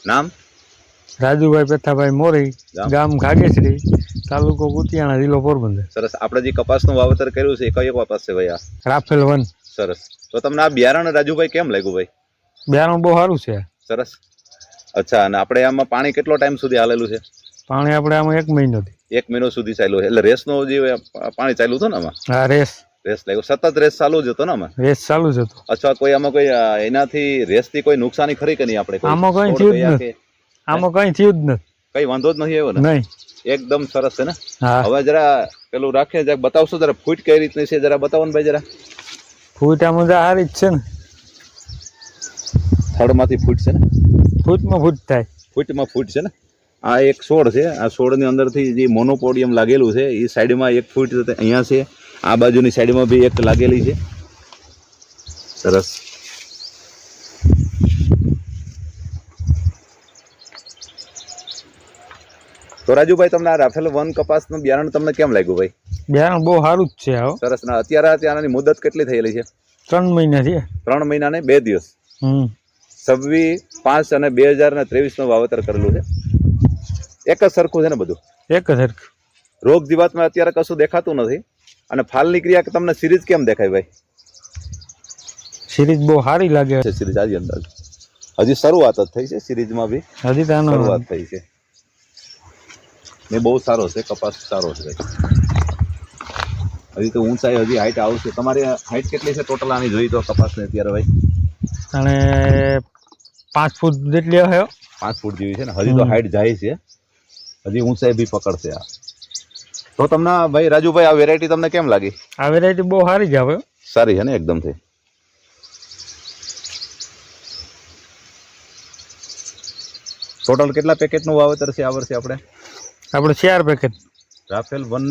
નામ? રાજુભાઈ પેથાભાઈ મોરી, ગામ ઘાગેશ્રી, તાલુકો કુતિયાણા, જિલ્લો પોરબંદર. સરસ. આપણે જે કપાસનું વાવેતર કર્યું છે એ કયો કપાસ છે ભાઈ? આ રાફેલ 1. સરસ. તો તમને આ બિયારણ રાજુભાઈ કેમ લાગ્યું ભાઈ? બિયારણ બહુ સારું છે. સરસ. અચ્છા, અને આપણે આમાં પાણી કેટલો ટાઈમ સુધી હાલેલું છે? પાણી આપણે આમાં 1 મહિનોથી. 1 મહિનો સુધી ચાલ્યું છે. એટલે રેસનો જે પાણી ચાલ્યું હતું ને આમાં? હા, રેસ લાગ્યો. સતત રેસ ચાલુ જ હતો ને આમાં? રેસ ચાલુ જ હતો. અથવા કોઈ આમાં કોઈ એનાથી રેસથી કોઈ નુકસાની ખરી કે નહીં? આપણે આમાં કઈ થયું જ નથી. આમાં કઈ થયું જ નથી. કઈ વાંધો જ નથી આવ્યો ને? નહીં. એકદમ સરસ છે ને? હા. હવે જરા પેલું રાખે જરા બતાવશો, જરા ફૂટ કઈ રીતની છે જરા બતાવો ને ભાઈ જરા. ફૂટ આમાં સારી જ છે ને. થડમાંથી ફૂટ છે ને? ફૂટમાં ફૂટ થાય. ફૂટમાં ફૂટ છે ને? આ એક છોડ છે. આ છોડની અંદરથી જે મોનોપોડિયમ લાગેલું છે એ સાઈડમાં 1 ફૂટ અહીંયા છે. આ બાજુની સાઈડમાં બી એક લાગેલી છે. સરસ. તો રાજુભાઈ, તમને આ રાફેલ 1 કપાસનું બિયારણ તમને કેમ લાગ્યું ભાઈ? બિયારણ બહુ સારું જ છે. સરસ. ના અત્યારે ત્યાંની મુદત કેટલી થયેલી છે? 3 મહિના છે. 3 મહિના ને 2 દિવસ. 26/5/2023 વાવેતર કરેલું છે. એક જ સરખું છે ને બધું? એક જ સરખું. રોગ જીવાતમાં અત્યારે કશું દેખાતું નથી. અને ફાલની ક્રિયા તમને સિરીઝ કેમ દેખાય ભાઈ? સિરીઝ બહુ સારી લાગે છે. સિરીઝ આજે અંદાજ હજી શરૂઆત જ થઈ છે. સિરીઝમાં બી હજી તો શરૂઆત થઈ છે. ને બહુ સારો છે. કપાસ સારો છે ભાઈ. હજી તો ઊંચાઈ હજી હાઈટ આવશે. તમારી હાઈટ કેટલી છે ટોટલ આની જોઈએ તો કપાસની અત્યારે ભાઈ? અને 5 ફૂટ જેટલી હશે. 5 ફૂટ જેવી છે ને? હજી તો હાઈટ જાય છે. હજી ઊંચાઈ બી પકડશે આ. તો તમને ભાઈ રાજુભાઈ આ વેરાયટી તમને કેમ લાગી? આ વેરાયટી બહુ સારી જ આવે. સારી છે ને એકદમ થી. ટોટલ કેટલા પેકેટનું વાવેતર છે આ વર્ષે આપણે? આપણે 4 પેકેટ રાફેલ 1